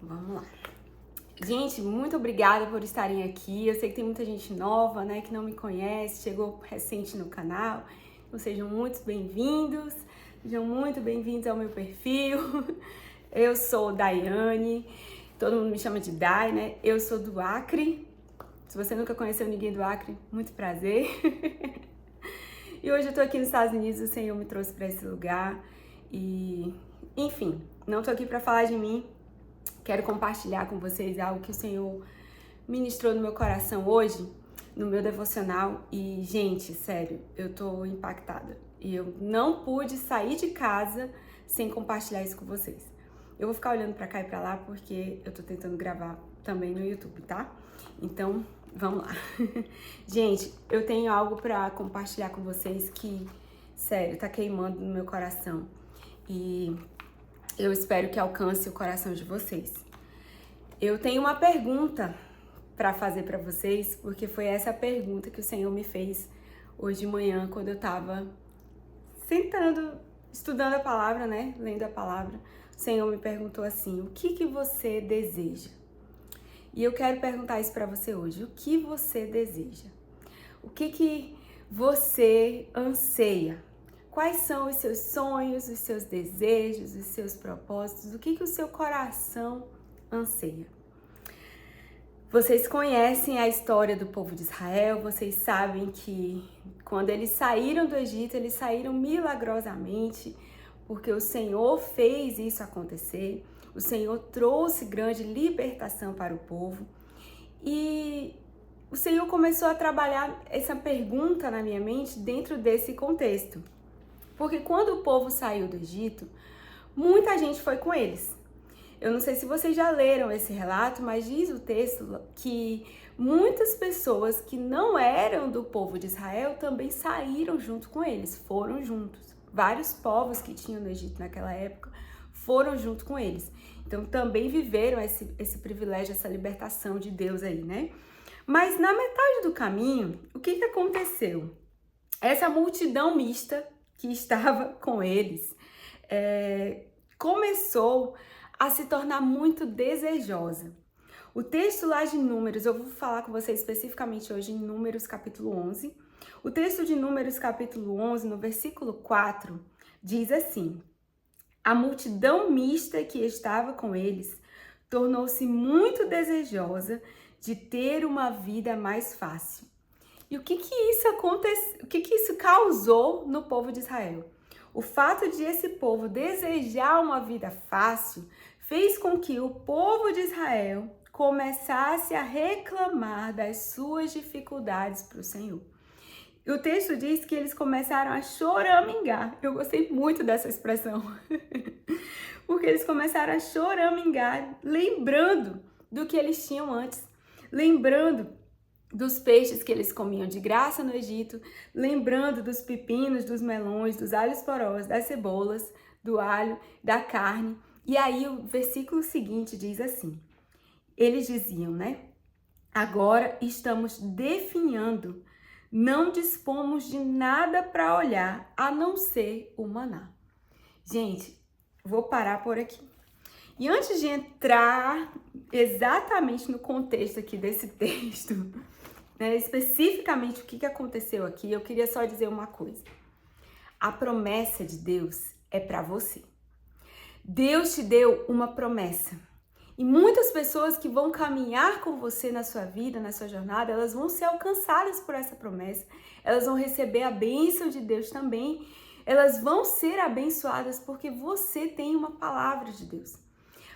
Vamos lá. Gente, muito obrigada por estarem aqui. Eu sei que tem muita gente nova, né, que não me conhece, chegou recente no canal. Então sejam muito bem-vindos. Sejam muito bem-vindos ao meu perfil. Eu sou Daiane. Todo mundo me chama de Dai, né? Eu sou do Acre. Se você nunca conheceu ninguém do Acre, muito prazer. E hoje eu tô aqui nos Estados Unidos, o Senhor me trouxe para esse lugar. E, enfim, não tô aqui para falar de mim. Quero compartilhar com vocês algo que o Senhor ministrou no meu coração hoje, no meu devocional. E, gente, sério, eu tô impactada. E eu não pude sair de casa sem compartilhar isso com vocês. Eu vou ficar olhando pra cá e pra lá porque eu tô tentando gravar também no YouTube, tá? Então, vamos lá. Gente, eu tenho algo pra compartilhar com vocês que, sério, tá queimando no meu coração. E eu espero que alcance o coração de vocês. Eu tenho uma pergunta para fazer para vocês, porque foi essa pergunta que o Senhor me fez hoje de manhã, quando eu tava sentando, estudando a palavra, né? Lendo a palavra. O Senhor me perguntou assim: o que você deseja? E eu quero perguntar isso para você hoje. O que você deseja? O que você anseia? Quais são os seus sonhos, os seus desejos, os seus propósitos? O que o seu coração anseia? Vocês conhecem a história do povo de Israel, vocês sabem que quando eles saíram do Egito, eles saíram milagrosamente, porque o Senhor fez isso acontecer, o Senhor trouxe grande libertação para o povo. E o Senhor começou a trabalhar essa pergunta na minha mente dentro desse contexto. Porque quando o povo saiu do Egito, muita gente foi com eles. Eu não sei se vocês já leram esse relato, mas diz o texto que muitas pessoas que não eram do povo de Israel também saíram junto com eles, foram juntos. Vários povos que tinham no Egito naquela época foram junto com eles. Então também viveram esse privilégio, essa libertação de Deus aí, né? Mas na metade do caminho, o que aconteceu? Essa multidão mista que estava com eles começou a se tornar muito desejosa. O texto lá de Números, eu vou falar com vocês especificamente hoje em Números capítulo 11. O texto de Números capítulo 11, no versículo 4, diz assim: a multidão mista que estava com eles tornou-se muito desejosa de ter uma vida mais fácil. E o que isso causou no povo de Israel? O fato de esse povo desejar uma vida fácil fez com que o povo de Israel começasse a reclamar das suas dificuldades para o Senhor. E o texto diz que eles começaram a choramingar. Eu gostei muito dessa expressão. Porque eles começaram a choramingar, lembrando do que eles tinham antes. Lembrando dos peixes que eles comiam de graça no Egito, lembrando dos pepinos, dos melões, dos alhos porós, das cebolas, do alho, da carne. E aí o versículo seguinte diz assim, eles diziam, né? Agora estamos definhando, não dispomos de nada para olhar, a não ser o maná. Gente, vou parar por aqui. E antes de entrar exatamente no contexto aqui desse texto, né, especificamente o que aconteceu aqui, eu queria só dizer uma coisa. A promessa de Deus é para você. Deus te deu uma promessa. E muitas pessoas que vão caminhar com você na sua vida, na sua jornada, elas vão ser alcançadas por essa promessa. Elas vão receber a bênção de Deus também. Elas vão ser abençoadas porque você tem uma palavra de Deus.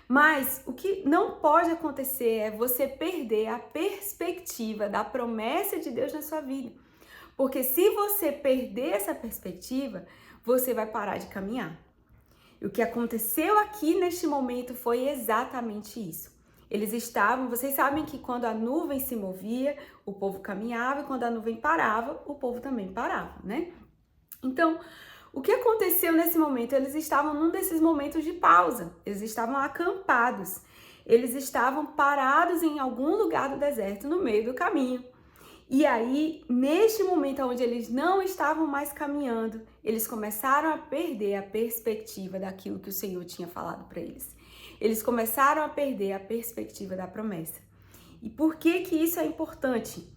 Mas o que não pode acontecer é você perder a perspectiva da promessa de Deus na sua vida. Porque se você perder essa perspectiva, você vai parar de caminhar. E o que aconteceu aqui neste momento foi exatamente isso. Eles estavam, vocês sabem que quando a nuvem se movia, o povo caminhava, e quando a nuvem parava, o povo também parava, né? Então, o que aconteceu nesse momento? Eles estavam num desses momentos de pausa, eles estavam acampados, eles estavam parados em algum lugar do deserto, no meio do caminho. E aí, neste momento onde eles não estavam mais caminhando, eles começaram a perder a perspectiva daquilo que o Senhor tinha falado para eles. eles começaram a perder a perspectiva da promessa. E por que que isso é importante?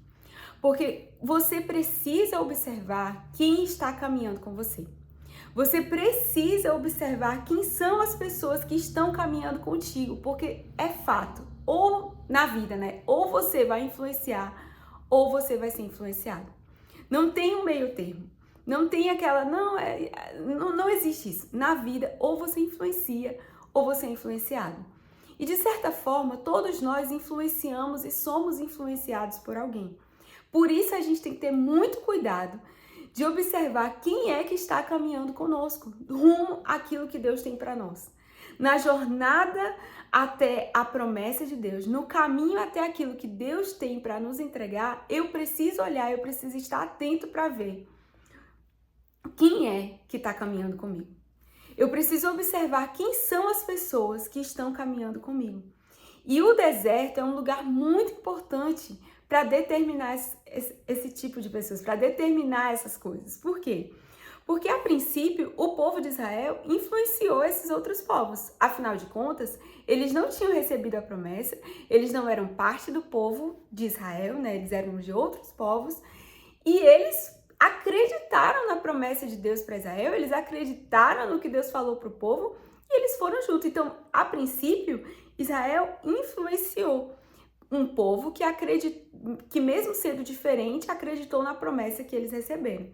Porque você precisa observar quem está caminhando com você. Você precisa observar quem são as pessoas que estão caminhando contigo, porque é fato, ou na vida, né? Ou você vai influenciar, ou você vai ser influenciado. Não tem um meio termo. Não tem aquela, não existe isso. Na vida, ou você influencia, ou você é influenciado. E de certa forma, todos nós influenciamos e somos influenciados por alguém. Por isso a gente tem que ter muito cuidado de observar quem é que está caminhando conosco, rumo àquilo que Deus tem para nós. Na jornada até a promessa de Deus, no caminho até aquilo que Deus tem para nos entregar, eu preciso olhar, eu preciso estar atento para ver quem é que está caminhando comigo. Eu preciso observar quem são as pessoas que estão caminhando comigo. E o deserto é um lugar muito importante para determinar esse tipo de pessoas, para determinar essas coisas. Por quê? Porque, a princípio, o povo de Israel influenciou esses outros povos. Afinal de contas, eles não tinham recebido a promessa, eles não eram parte do povo de Israel, né? Eles eram de outros povos, e eles acreditaram na promessa de Deus para Israel, eles acreditaram no que Deus falou para o povo, e eles foram juntos. Então, a princípio, Israel influenciou um povo que mesmo sendo diferente, acreditou na promessa que eles receberam.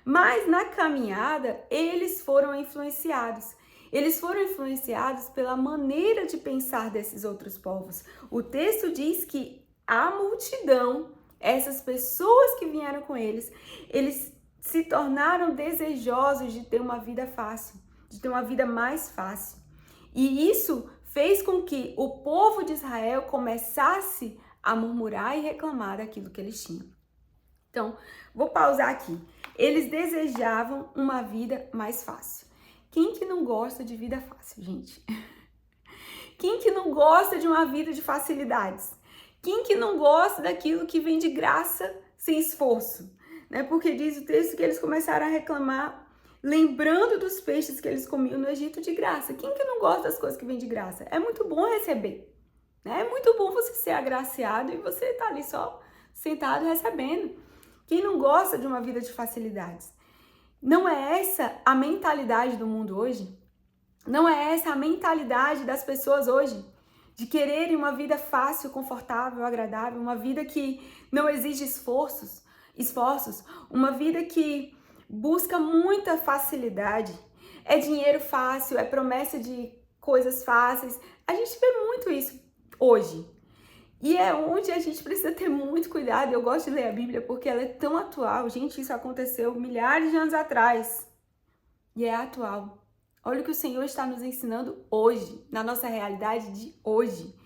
Mas na caminhada, eles foram influenciados. Eles foram influenciados pela maneira de pensar desses outros povos. O texto diz que a multidão, essas pessoas que vieram com eles se tornaram desejosos de ter uma vida fácil, de ter uma vida mais fácil. E isso fez com que o povo de Israel começasse a murmurar e reclamar daquilo que eles tinham. Então, vou pausar aqui. Eles desejavam uma vida mais fácil. Quem que não gosta de vida fácil, gente? Quem que não gosta de uma vida de facilidades? Quem que não gosta daquilo que vem de graça sem esforço? Né? Porque diz o texto que eles começaram a reclamar, lembrando dos peixes que eles comiam no Egito de graça. Quem que não gosta das coisas que vêm de graça? É muito bom receber, né? É muito bom você ser agraciado e você tá ali só sentado recebendo. Quem não gosta de uma vida de facilidades? Não é essa a mentalidade do mundo hoje? Não é essa a mentalidade das pessoas hoje? De quererem uma vida fácil, confortável, agradável, uma vida que não exige esforços, uma vida que busca muita facilidade. É dinheiro fácil, é promessa de coisas fáceis. A gente vê muito isso hoje. E é onde a gente precisa ter muito cuidado. Eu gosto de ler a Bíblia porque ela é tão atual. Gente, isso aconteceu milhares de anos atrás. E é atual. Olha o que o Senhor está nos ensinando hoje, na nossa realidade de hoje.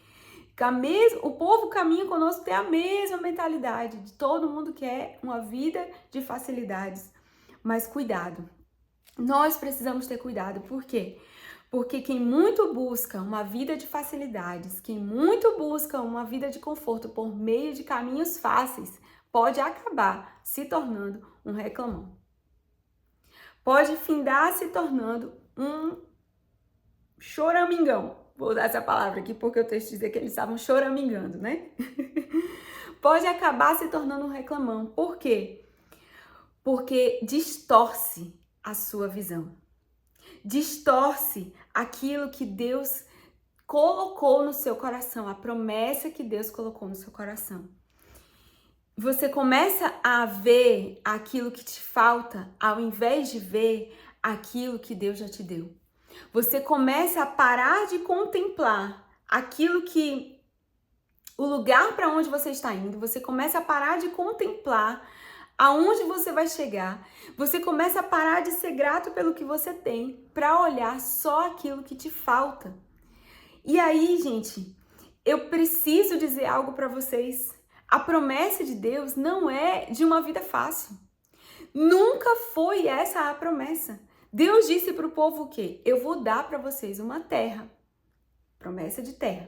O povo caminha conosco, tem a mesma mentalidade de todo mundo quer uma vida de facilidades. Mas cuidado, nós precisamos ter cuidado. Por quê? Porque quem muito busca uma vida de facilidades, quem muito busca uma vida de conforto por meio de caminhos fáceis, pode acabar se tornando um reclamão. Pode findar se tornando um choramingão. Vou usar essa palavra aqui porque o texto diz que eles estavam choramingando, né? Pode acabar se tornando um reclamão. Por quê? Porque distorce a sua visão. Distorce aquilo que Deus colocou no seu coração, a promessa que Deus colocou no seu coração. Você começa a ver aquilo que te falta, ao invés de ver aquilo que Deus já te deu. Você começa a parar de contemplar aquilo que o lugar para onde você está indo, você começa a parar de contemplar aonde você vai chegar. Você começa a parar de ser grato pelo que você tem para olhar só aquilo que te falta. E aí, gente, eu preciso dizer algo para vocês. A promessa de Deus não é de uma vida fácil. Nunca foi essa a promessa. Deus disse para o povo o quê? Eu vou dar para vocês uma terra. Promessa de terra.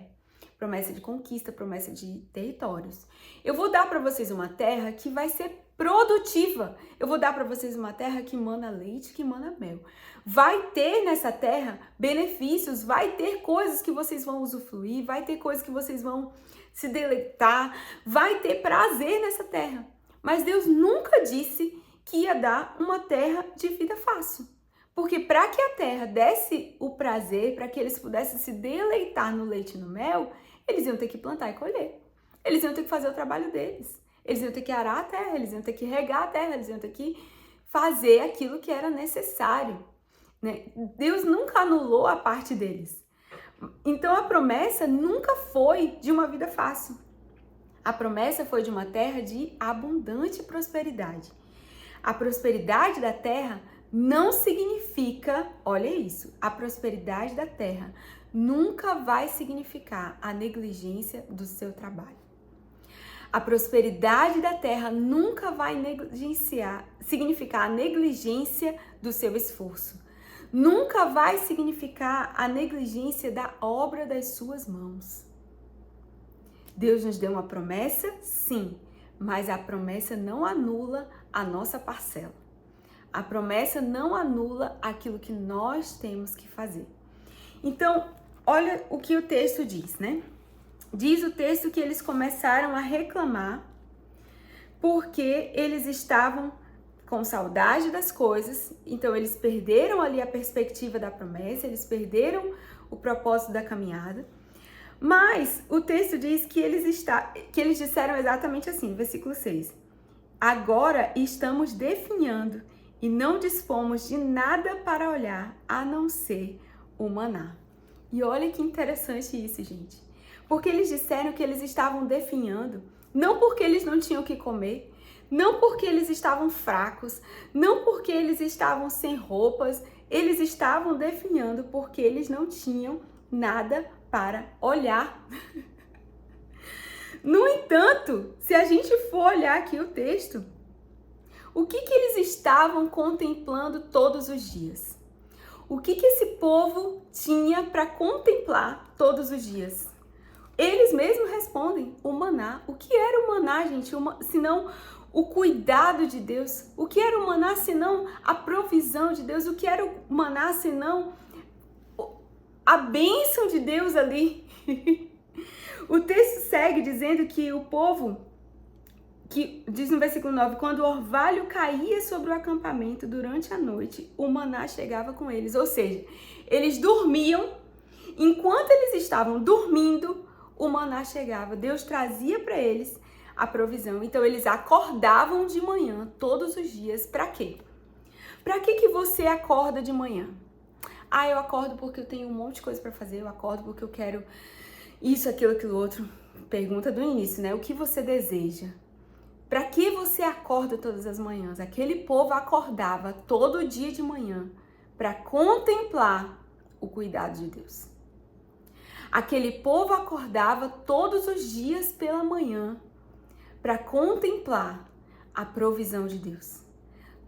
Promessa de conquista, promessa de territórios. Eu vou dar para vocês uma terra que vai ser produtiva. Eu vou dar para vocês uma terra que mana leite, que mana mel. Vai ter nessa terra benefícios, vai ter coisas que vocês vão usufruir, vai ter coisas que vocês vão se deleitar, vai ter prazer nessa terra. Mas Deus nunca disse que ia dar uma terra de vida fácil. Porque para que a terra desse o prazer, para que eles pudessem se deleitar no leite e no mel, eles iam ter que plantar e colher. Eles iam ter que fazer o trabalho deles. Eles iam ter que arar a terra, eles iam ter que regar a terra, eles iam ter que fazer aquilo que era necessário, né? Deus nunca anulou a parte deles. Então a promessa nunca foi de uma vida fácil. A promessa foi de uma terra de abundante prosperidade. A prosperidade da terra não significa, olha isso, a prosperidade da terra nunca vai significar a negligência do seu trabalho. A prosperidade da terra nunca vai significar a negligência do seu esforço. Nunca vai significar a negligência da obra das suas mãos. Deus nos deu uma promessa, sim, mas a promessa não anula a nossa parcela. A promessa não anula aquilo que nós temos que fazer. Então, olha o que o texto diz, né? Diz o texto que eles começaram a reclamar porque eles estavam com saudade das coisas, então eles perderam ali a perspectiva da promessa, eles perderam o propósito da caminhada. Mas o texto diz que eles disseram exatamente assim, versículo 6. Agora estamos definhando e não dispomos de nada para olhar a não ser o maná. E olha que interessante isso, gente. Porque eles disseram que eles estavam definhando, não porque eles não tinham o que comer, não porque eles estavam fracos, não porque eles estavam sem roupas, eles estavam definhando porque eles não tinham nada para olhar. No entanto, se a gente for olhar aqui o texto, o que eles estavam contemplando todos os dias? O que esse povo tinha para contemplar todos os dias? Eles mesmos respondem, o maná. O que era o maná, gente? Senão o cuidado de Deus. O que era o maná, senão a provisão de Deus? O que era o maná, senão a bênção de Deus ali? O texto segue dizendo que o povo, que diz no versículo 9, quando o orvalho caía sobre o acampamento durante a noite, o maná chegava com eles. Ou seja, eles dormiam, enquanto eles estavam dormindo, o maná chegava. Deus trazia para eles a provisão. Então eles acordavam de manhã todos os dias. Para quê? Para que você acorda de manhã? Ah, eu acordo porque eu tenho um monte de coisa para fazer. Eu acordo porque eu quero isso, aquilo outro. Pergunta do início, né? O que você deseja? Para que você acorda todas as manhãs? Aquele povo acordava todo dia de manhã para contemplar o cuidado de Deus. Aquele povo acordava todos os dias pela manhã para contemplar a provisão de Deus.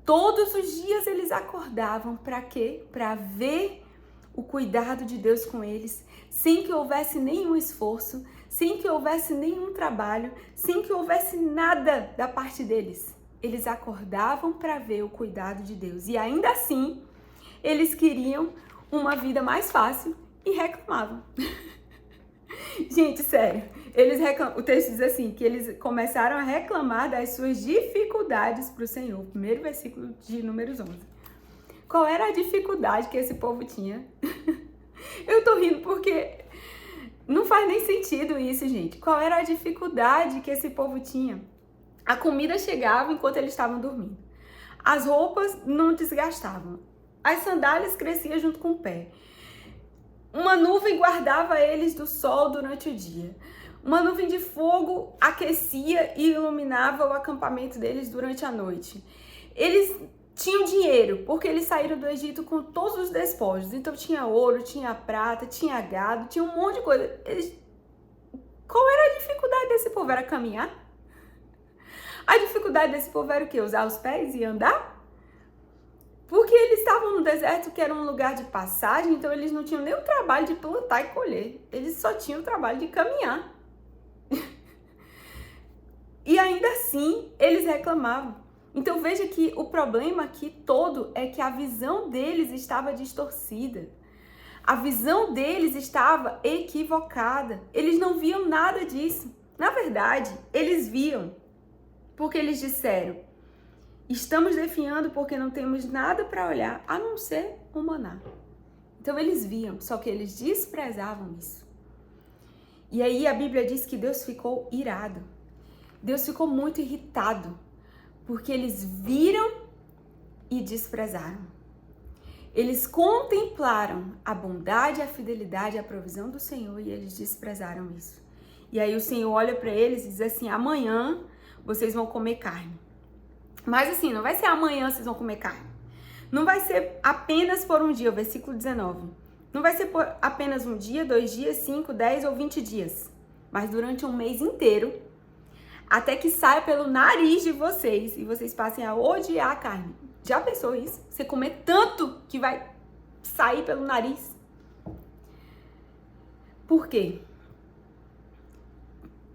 Todos os dias eles acordavam para quê? Para ver o cuidado de Deus com eles, sem que houvesse nenhum esforço, sem que houvesse nenhum trabalho, sem que houvesse nada da parte deles. Eles acordavam para ver o cuidado de Deus. E ainda assim, eles queriam uma vida mais fácil e reclamavam. Gente, sério, o texto diz assim, que eles começaram a reclamar das suas dificuldades para o Senhor. Primeiro versículo de Números 11. Qual era a dificuldade que esse povo tinha? Eu tô rindo porque não faz nem sentido isso, gente. Qual era a dificuldade que esse povo tinha? A comida chegava enquanto eles estavam dormindo. As roupas não desgastavam. As sandálias cresciam junto com o pé. Uma nuvem guardava eles do sol durante o dia. Uma nuvem de fogo aquecia e iluminava o acampamento deles durante a noite. Eles tinham dinheiro, porque eles saíram do Egito com todos os despojos. Então tinha ouro, tinha prata, tinha gado, tinha um monte de coisa. Qual era a dificuldade desse povo? Era caminhar? A dificuldade desse povo era o quê? Usar os pés e andar? Porque eles estavam no deserto, que era um lugar de passagem, então eles não tinham nem o trabalho de plantar e colher. Eles só tinham o trabalho de caminhar. E ainda assim, eles reclamavam. Então veja que o problema aqui todo é que a visão deles estava distorcida. A visão deles estava equivocada. Eles não viam nada disso. Na verdade, eles viam, porque eles disseram: estamos definhando porque não temos nada para olhar, a não ser o maná. Então eles viam, só que eles desprezavam isso. E aí a Bíblia diz que Deus ficou irado. Deus ficou muito irritado, porque eles viram e desprezaram. Eles contemplaram a bondade, a fidelidade, a provisão do Senhor e eles desprezaram isso. E aí o Senhor olha para eles e diz assim: amanhã vocês vão comer carne. Mas assim, não vai ser amanhã vocês vão comer carne. Não vai ser apenas por um dia, o versículo 19. Não vai ser por apenas um dia, 2 dias, 5, 10 ou 20 dias. Mas durante um mês inteiro, até que saia pelo nariz de vocês e vocês passem a odiar a carne. Já pensou isso? Você comer tanto que vai sair pelo nariz? Por quê?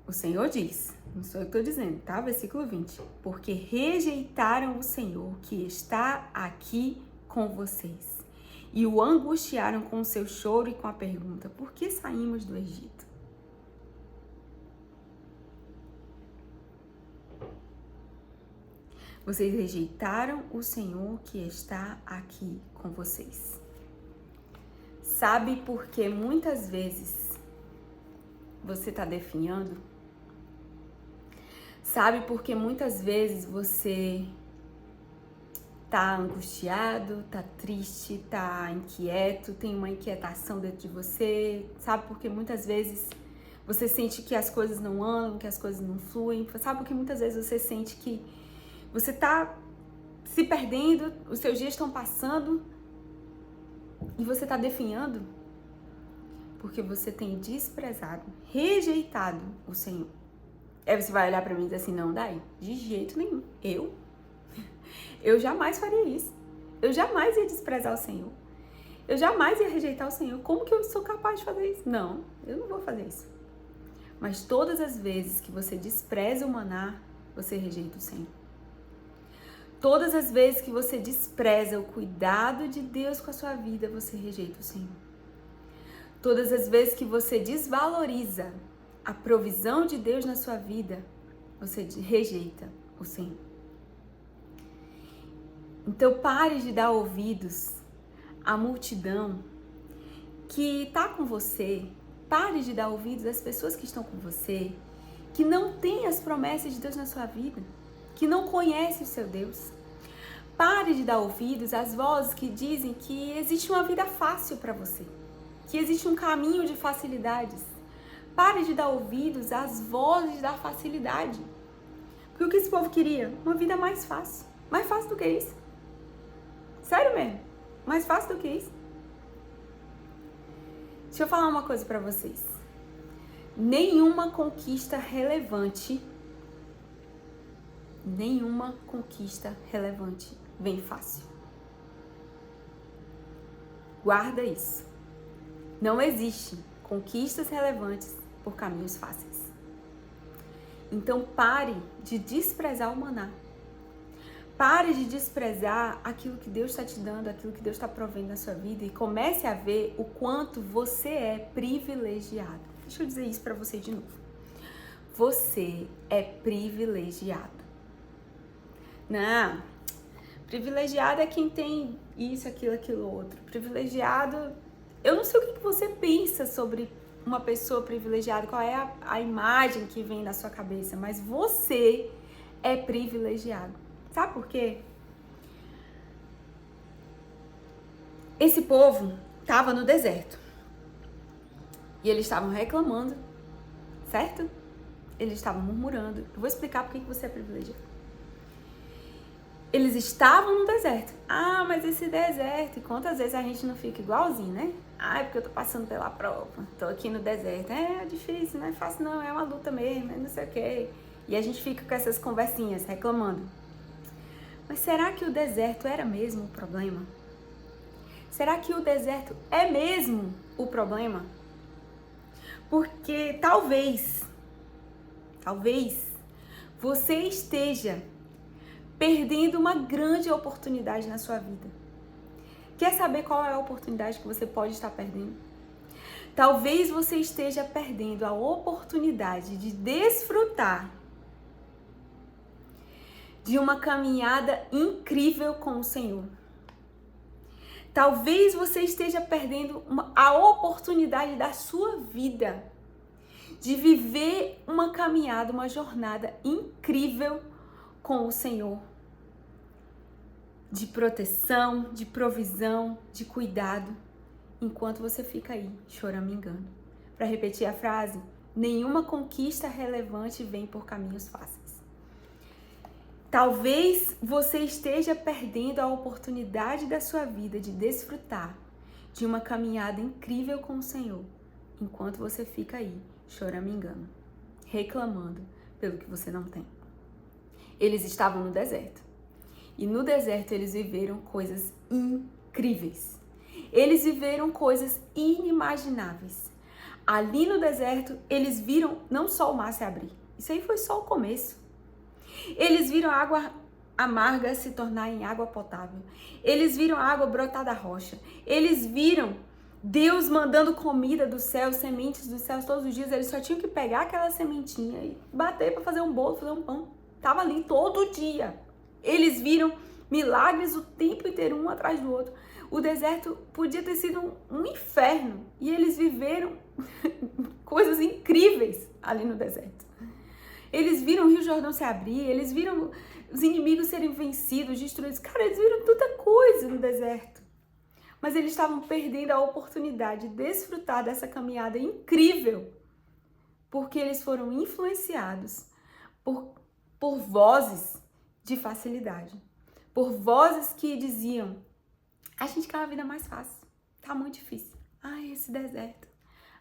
O Senhor diz, não sou eu que estou dizendo, tá? Versículo 20. Porque rejeitaram o Senhor que está aqui com vocês e o angustiaram com o seu choro e com a pergunta: por que saímos do Egito? Vocês rejeitaram o Senhor que está aqui com vocês. Sabe por que muitas vezes você está definhando? Sabe por que muitas vezes você está angustiado, está triste, está inquieto, tem uma inquietação dentro de você? Sabe por que muitas vezes você sente que as coisas não andam, que as coisas não fluem? Sabe por que muitas vezes você sente que você está se perdendo, os seus dias estão passando e você está definhando? Porque você tem desprezado, rejeitado o Senhor. Aí você vai olhar para mim e dizer assim: não, Dai, de jeito nenhum. Eu jamais faria isso. Eu jamais ia desprezar o Senhor. Eu jamais ia rejeitar o Senhor. Como que eu sou capaz de fazer isso? Não, eu não vou fazer isso. Mas todas as vezes que você despreza o maná, você rejeita o Senhor. Todas as vezes que você despreza o cuidado de Deus com a sua vida, você rejeita o Senhor. Todas as vezes que você desvaloriza a provisão de Deus na sua vida, você rejeita o Senhor. Então pare de dar ouvidos à multidão que está com você. Pare de dar ouvidos às pessoas que estão com você, que não têm as promessas de Deus na sua vida, que não conhece o seu Deus. Pare de dar ouvidos às vozes que dizem que existe uma vida fácil para você, que existe um caminho de facilidades. Pare de dar ouvidos às vozes da facilidade. Porque o que esse povo queria? Uma vida mais fácil. Mais fácil do que isso. Sério mesmo? Mais fácil do que isso. Deixa eu falar uma coisa para vocês. Nenhuma conquista relevante vem fácil. Guarda isso. Não existe conquistas relevantes por caminhos fáceis. Então pare de desprezar o maná. Pare de desprezar aquilo que Deus está te dando, aquilo que Deus está provendo na sua vida e comece a ver o quanto você é privilegiado. Deixa eu dizer isso para você de novo. Você é privilegiado. Não, privilegiado é quem tem isso, aquilo, outro. Privilegiado, eu não sei o que você pensa sobre uma pessoa privilegiada, qual é a imagem que vem na sua cabeça, mas você é privilegiado. Sabe por quê? Esse povo estava no deserto e eles estavam reclamando, certo? Eles estavam murmurando. Eu vou explicar por que você é privilegiado. Eles estavam no deserto. Ah, mas esse deserto, e quantas vezes a gente não fica igualzinho, né? Ah, é porque eu tô passando pela prova, tô aqui no deserto. É difícil, não é fácil não, é uma luta mesmo, é não sei o quê. E a gente fica com essas conversinhas, reclamando. Mas será que o deserto era mesmo o problema? Será que o deserto é mesmo o problema? Porque talvez você esteja perdendo uma grande oportunidade na sua vida. Quer saber qual é a oportunidade que você pode estar perdendo? Talvez você esteja perdendo a oportunidade de desfrutar de uma caminhada incrível com o Senhor. Talvez você esteja perdendo a oportunidade da sua vida de viver uma caminhada, uma jornada incrível com o Senhor. De proteção, de provisão, de cuidado, enquanto você fica aí choramingando. Para repetir a frase, nenhuma conquista relevante vem por caminhos fáceis. Talvez você esteja perdendo a oportunidade da sua vida de desfrutar de uma caminhada incrível com o Senhor, enquanto você fica aí choramingando, reclamando pelo que você não tem. Eles estavam no deserto. E no deserto eles viveram coisas incríveis. Eles viveram coisas inimagináveis. Ali no deserto, eles viram não só o mar se abrir. Isso aí foi só o começo. Eles viram a água amarga se tornar em água potável. Eles viram a água brotar da rocha. Eles viram Deus mandando comida do céu, sementes do céu todos os dias. Eles só tinham que pegar aquela sementinha e bater para fazer um bolo, fazer um pão. Tava ali todo dia. Eles viram milagres o tempo inteiro, um atrás do outro. O deserto podia ter sido um inferno. E eles viveram coisas incríveis ali no deserto. Eles viram o Rio Jordão se abrir, eles viram os inimigos serem vencidos, destruídos. Cara, eles viram tanta coisa no deserto. Mas eles estavam perdendo a oportunidade de desfrutar dessa caminhada incrível. Porque eles foram influenciados por vozes de facilidade. Por vozes que diziam, a gente quer uma vida mais fácil, tá muito difícil. Ai, esse deserto.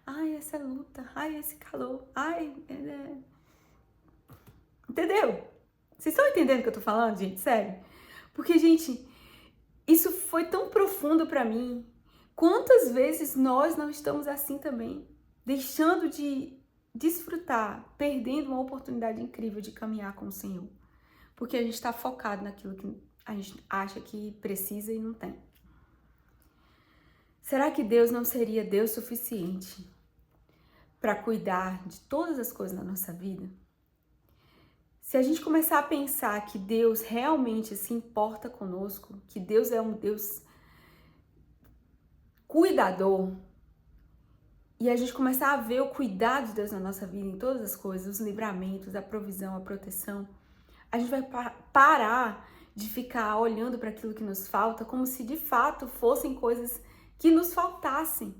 Ai, essa luta. Ai, esse calor. Ai, Entendeu? Vocês estão entendendo o que eu tô falando, gente? Sério. Porque, gente, isso foi tão profundo pra mim. Quantas vezes nós não estamos assim também? Deixando de desfrutar, perdendo uma oportunidade incrível de caminhar com o Senhor. Porque a gente está focado naquilo que a gente acha que precisa e não tem. Será que Deus não seria Deus suficiente para cuidar de todas as coisas na nossa vida? Se a gente começar a pensar que Deus realmente se importa conosco, que Deus é um Deus cuidador, e a gente começar a ver o cuidado de Deus na nossa vida, em todas as coisas, os livramentos, a provisão, a proteção, a gente vai parar de ficar olhando para aquilo que nos falta como se de fato fossem coisas que nos faltassem.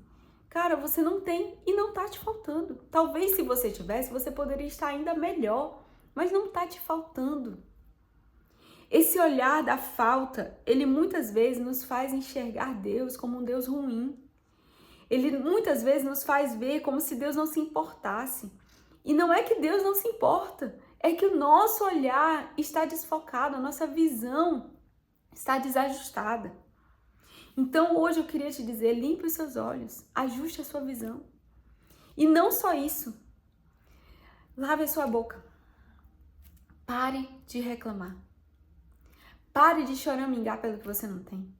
Cara, você não tem e não tá te faltando. Talvez se você tivesse, você poderia estar ainda melhor, mas não tá te faltando. Esse olhar da falta, ele muitas vezes nos faz enxergar Deus como um Deus ruim. Ele muitas vezes nos faz ver como se Deus não se importasse. E não é que Deus não se importa, é que o nosso olhar está desfocado, a nossa visão está desajustada. Então hoje eu queria te dizer, limpe os seus olhos, ajuste a sua visão. E não só isso, lave a sua boca. Pare de reclamar. Pare de choramingar pelo que você não tem.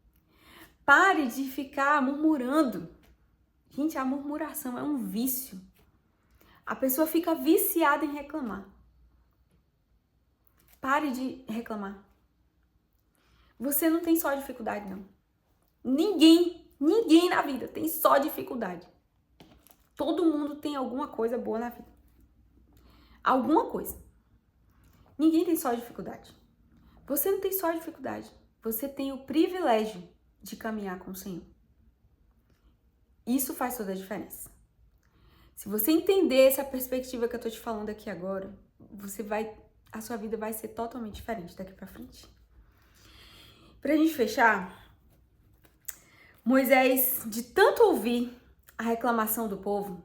Pare de ficar murmurando. Gente, a murmuração é um vício. A pessoa fica viciada em reclamar. Pare de reclamar. Você não tem só dificuldade, não. Ninguém na vida tem só dificuldade. Todo mundo tem alguma coisa boa na vida. Alguma coisa. Ninguém tem só dificuldade. Você não tem só dificuldade. Você tem o privilégio de caminhar com o Senhor. Isso faz toda a diferença. Se você entender essa perspectiva que eu tô te falando aqui agora, a sua vida vai ser totalmente diferente daqui pra frente. Pra gente fechar, Moisés, de tanto ouvir a reclamação do povo,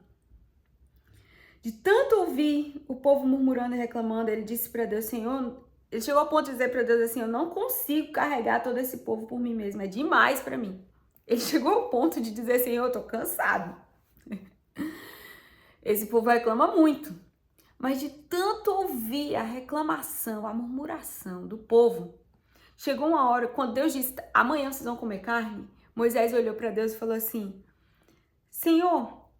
de tanto ouvir o povo murmurando e reclamando, ele disse para Deus, Senhor, ele chegou ao ponto de dizer para Deus assim, eu não consigo carregar todo esse povo por mim mesmo, é demais para mim. Ele chegou ao ponto de dizer, Senhor, eu tô cansado. Esse povo reclama muito, Mas de tanto ouvir a reclamação, a murmuração do povo, chegou uma hora, quando Deus disse, amanhã vocês vão comer carne, Moisés olhou para Deus e falou assim, Senhor,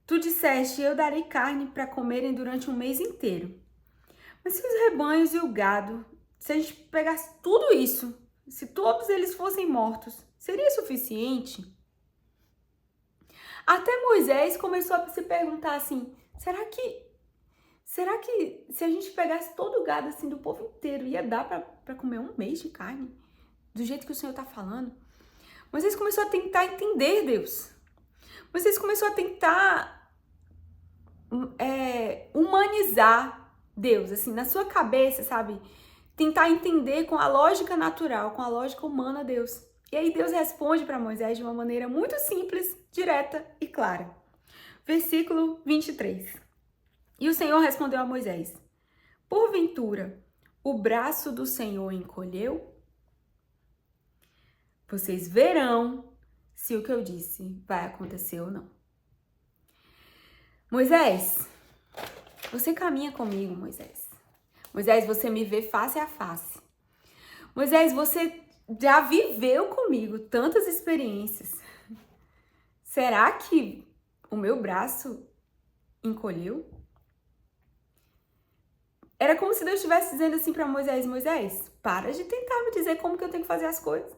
tu disseste, eu darei carne para comerem durante um mês inteiro. Mas se os rebanhos e o gado, se a gente pegasse tudo isso, se todos eles fossem mortos, seria suficiente? Até Moisés começou a se perguntar assim, será que se a gente pegasse todo o gado assim do povo inteiro, ia dar para comer um mês de carne? Do jeito que o Senhor está falando? Moisés começou a tentar entender Deus. Moisés começou a tentar humanizar Deus, assim, na sua cabeça, sabe? Tentar entender com a lógica natural, com a lógica humana Deus. E aí Deus responde para Moisés de uma maneira muito simples, direta e clara. Versículo 23. E o Senhor respondeu a Moisés, porventura, o braço do Senhor encolheu? Vocês verão se o que eu disse vai acontecer ou não. Moisés, você caminha comigo, Moisés. Moisés, você me vê face a face. Moisés, você já viveu comigo tantas experiências. Será que o meu braço encolheu? Era como se Deus estivesse dizendo assim para Moisés, Moisés, para de tentar me dizer como que eu tenho que fazer as coisas.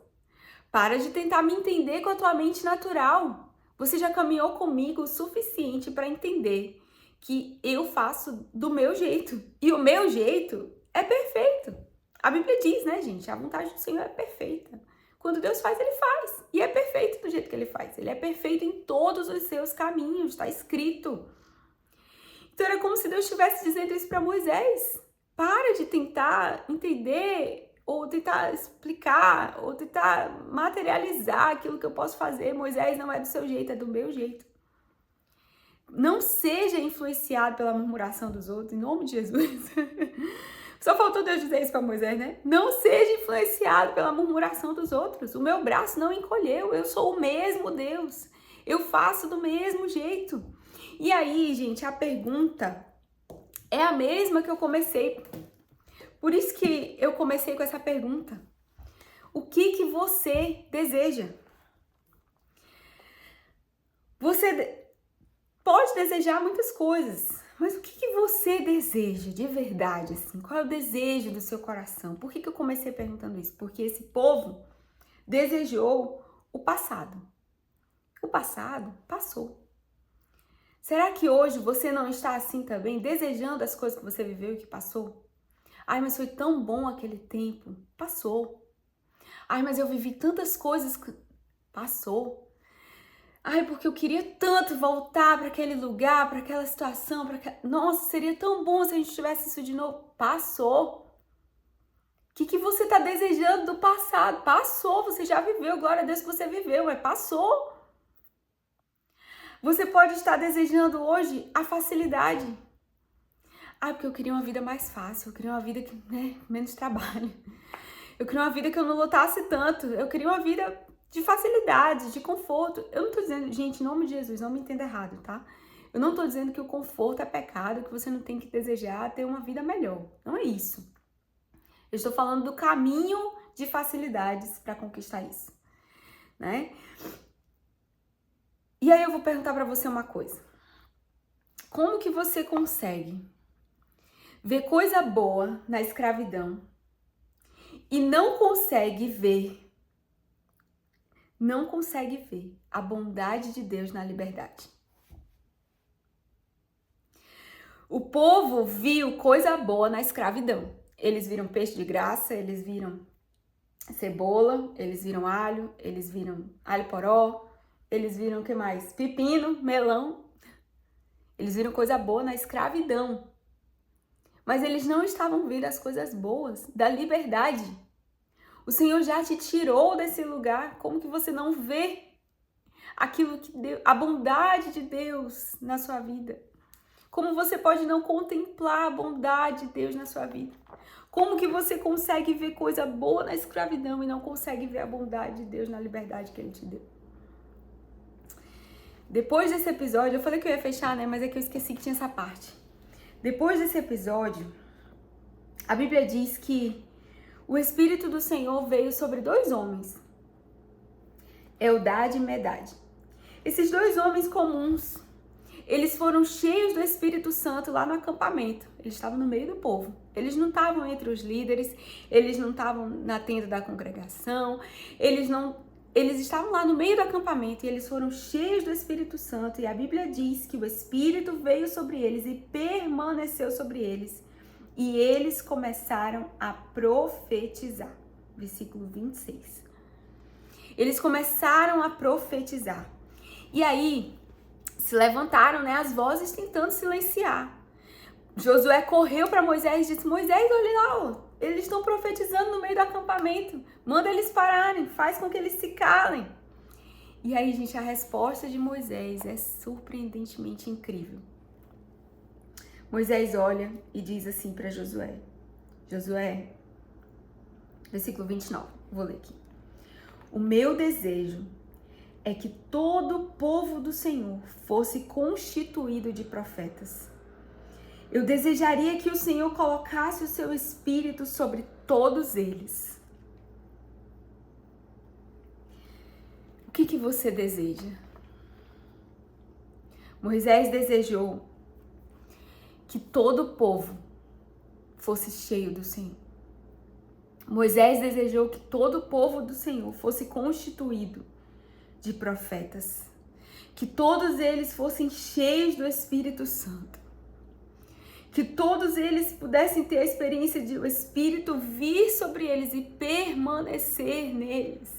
Para de tentar me entender com a tua mente natural. Você já caminhou comigo o suficiente para entender que eu faço do meu jeito. E o meu jeito é perfeito. A Bíblia diz, né, gente? A vontade do Senhor é perfeita. Quando Deus faz, Ele faz. E é perfeito do jeito que Ele faz. Ele é perfeito em todos os seus caminhos. Está escrito. Então era como se Deus estivesse dizendo isso para Moisés. Para de tentar entender, ou tentar explicar, ou tentar materializar aquilo que eu posso fazer. Moisés, não é do seu jeito, é do meu jeito. Não seja influenciado pela murmuração dos outros, em nome de Jesus. Só faltou Deus dizer isso para Moisés, né? Não seja influenciado pela murmuração dos outros. O meu braço não encolheu, eu sou o mesmo Deus. Eu faço do mesmo jeito. E aí, gente, a pergunta é a mesma que eu comecei. Por isso que eu comecei com essa pergunta. O que você deseja? Você pode desejar muitas coisas, mas o que você deseja de verdade, assim? Qual é o desejo do seu coração? Por que eu comecei perguntando isso? Porque esse povo desejou o passado. O passado passou. Será que hoje você não está assim também, desejando as coisas que você viveu e que passou? Ai, mas foi tão bom aquele tempo. Passou. Ai, mas eu vivi tantas coisas que... Passou. Ai, porque eu queria tanto voltar para aquele lugar, para aquela situação, Nossa, seria tão bom se a gente tivesse isso de novo. Passou. O que você está desejando do passado? Passou, você já viveu, glória a Deus que você viveu, mas passou. Você pode estar desejando hoje a facilidade. Ah, porque eu queria uma vida mais fácil, eu queria uma vida que, menos trabalho. Eu queria uma vida que eu não lutasse tanto, eu queria uma vida de facilidade, de conforto. Eu não tô dizendo, gente, em nome de Jesus, não me entenda errado, tá? Eu não tô dizendo que o conforto é pecado, que você não tem que desejar ter uma vida melhor. Não é isso. Eu estou falando do caminho de facilidades para conquistar isso, né? E aí eu vou perguntar para você uma coisa. Como que você consegue ver coisa boa na escravidão e não consegue ver a bondade de Deus na liberdade? O povo viu coisa boa na escravidão. Eles viram peixe de graça, eles viram cebola, eles viram alho, eles viram alho poró, eles viram o que mais? Pepino, melão. Eles viram coisa boa na escravidão. Mas eles não estavam vendo as coisas boas da liberdade. O Senhor já te tirou desse lugar. Como que você não vê aquilo que Deus, a bondade de Deus na sua vida? Como você pode não contemplar a bondade de Deus na sua vida? Como que você consegue ver coisa boa na escravidão e não consegue ver a bondade de Deus na liberdade que Ele te deu? Depois desse episódio, eu falei que eu ia fechar, né? Mas é que eu esqueci que tinha essa parte. Depois desse episódio, a Bíblia diz que o Espírito do Senhor veio sobre 2 homens, Eldad e Medad. Esses 2 homens comuns, eles foram cheios do Espírito Santo lá no acampamento. Eles estavam no meio do povo. Eles não estavam entre os líderes, eles não estavam na tenda da congregação, eles estavam lá no meio do acampamento e eles foram cheios do Espírito Santo. E a Bíblia diz que o Espírito veio sobre eles e permaneceu sobre eles. E eles começaram a profetizar. Versículo 26. Eles começaram a profetizar. E aí se levantaram, né, as vozes tentando silenciar. Josué correu para Moisés e disse: Moisés, olha lá, ó, eles estão profetizando no meio do acampamento. Manda eles pararem, faz com que eles se calem. E aí, gente, a resposta de Moisés é surpreendentemente incrível. Moisés olha e diz assim para Josué. Josué, versículo 29, vou ler aqui. O meu desejo é que todo o povo do Senhor fosse constituído de profetas. Eu desejaria que o Senhor colocasse o seu Espírito sobre todos eles. O que você deseja? Moisés desejou que todo o povo fosse cheio do Senhor. Moisés desejou que todo o povo do Senhor fosse constituído de profetas, que todos eles fossem cheios do Espírito Santo, que todos eles pudessem ter a experiência de o Espírito vir sobre eles e permanecer neles.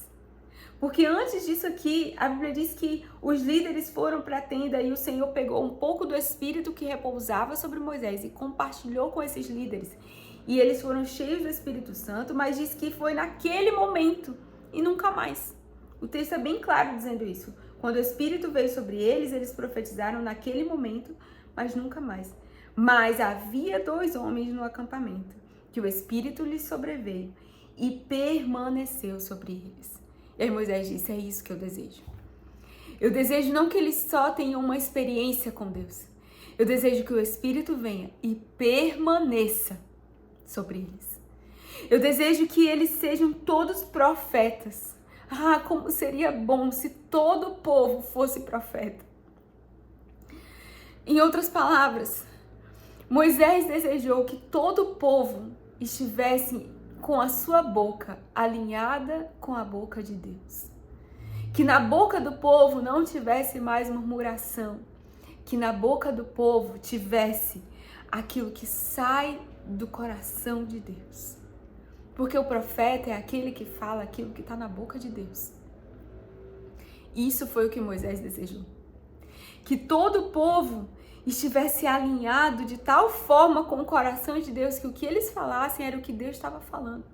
Porque antes disso aqui, a Bíblia diz que os líderes foram para a tenda e o Senhor pegou um pouco do Espírito que repousava sobre Moisés e compartilhou com esses líderes. E eles foram cheios do Espírito Santo, mas diz que foi naquele momento e nunca mais. O texto é bem claro dizendo isso. Quando o Espírito veio sobre eles, eles profetizaram naquele momento, mas nunca mais. Mas havia 2 homens no acampamento, que o Espírito lhes sobreveio e permaneceu sobre eles. E aí Moisés disse: é isso que eu desejo. Eu desejo não que eles só tenham uma experiência com Deus. Eu desejo que o Espírito venha e permaneça sobre eles. Eu desejo que eles sejam todos profetas. Ah, como seria bom se todo o povo fosse profeta. Em outras palavras, Moisés desejou que todo o povo estivesse com a sua boca alinhada com a boca de Deus. Que na boca do povo não tivesse mais murmuração. Que na boca do povo tivesse aquilo que sai do coração de Deus. Porque o profeta é aquele que fala aquilo que está na boca de Deus. Isso foi o que Moisés desejou. Que todo o povo estivesse alinhado de tal forma com o coração de Deus que o que eles falassem era o que Deus estava falando.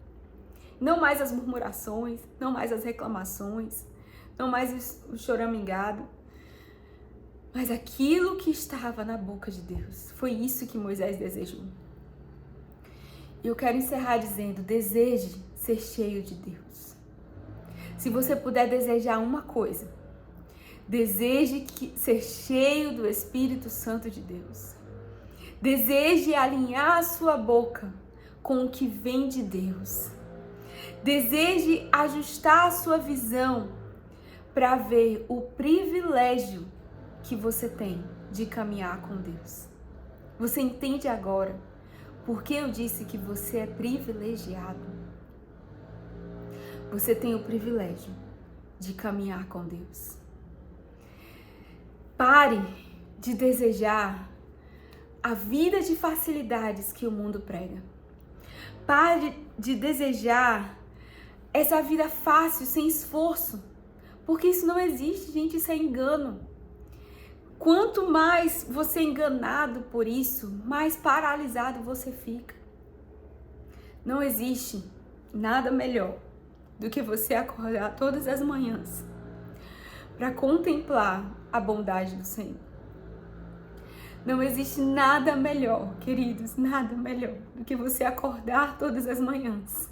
Não mais as murmurações, não mais as reclamações, não mais o choramingado, mas aquilo que estava na boca de Deus. Foi isso que Moisés desejou. E eu quero encerrar dizendo: deseje ser cheio de Deus. Se você puder desejar uma coisa, deseje ser cheio do Espírito Santo de Deus. Deseje alinhar a sua boca com o que vem de Deus. Deseje ajustar a sua visão para ver o privilégio que você tem de caminhar com Deus. Você entende agora por que eu disse que você é privilegiado? Você tem o privilégio de caminhar com Deus. Pare de desejar a vida de facilidades que o mundo prega. Pare de desejar essa vida fácil, sem esforço. Porque isso não existe, gente, isso é engano. Quanto mais você é enganado por isso, mais paralisado você fica. Não existe nada melhor do que você acordar todas as manhãs para contemplar a bondade do Senhor. Não existe nada melhor, queridos, nada melhor do que você acordar todas as manhãs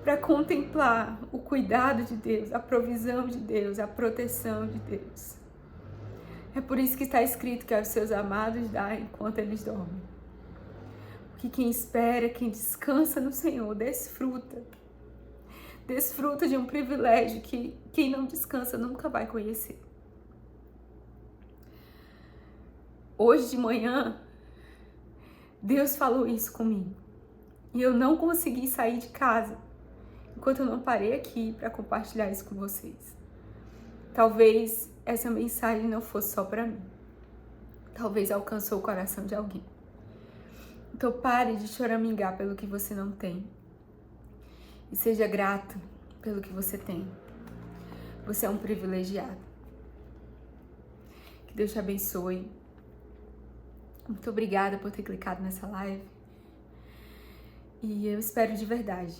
para contemplar o cuidado de Deus, a provisão de Deus, a proteção de Deus. É por isso que está escrito que aos seus amados dá enquanto eles dormem. que quem espera, quem descansa no Senhor, desfruta. Desfruta de um privilégio que quem não descansa nunca vai conhecer. Hoje de manhã, Deus falou isso comigo. E eu não consegui sair de casa enquanto eu não parei aqui para compartilhar isso com vocês. Talvez essa mensagem não fosse só para mim. Talvez alcançou o coração de alguém. Então pare de choramingar pelo que você não tem. E seja grato pelo que você tem. Você é um privilegiado. Que Deus te abençoe. Muito obrigada por ter clicado nessa live. E eu espero de verdade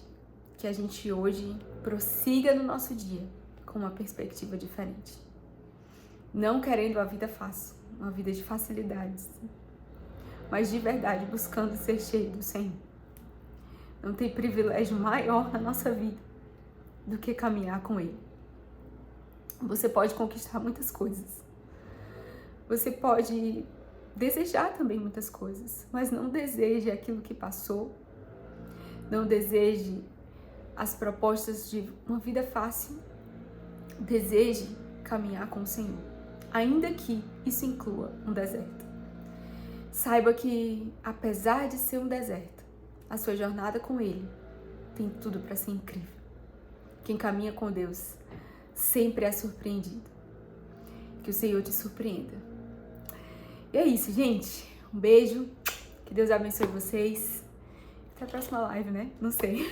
que a gente hoje prossiga no nosso dia com uma perspectiva diferente. Não querendo a vida fácil, uma vida de facilidades, mas de verdade buscando ser cheio do Senhor. Não tem privilégio maior na nossa vida do que caminhar com Ele. Você pode conquistar muitas coisas. Você pode desejar também muitas coisas, mas não deseje aquilo que passou. Não deseje as propostas de uma vida fácil. Deseje caminhar com o Senhor, ainda que isso inclua um deserto. Saiba que, apesar de ser um deserto, a sua jornada com Ele tem tudo para ser incrível. Quem caminha com Deus sempre é surpreendido. Que o Senhor te surpreenda. E é isso, gente. Um beijo. Que Deus abençoe vocês. Até a próxima live, né? Não sei.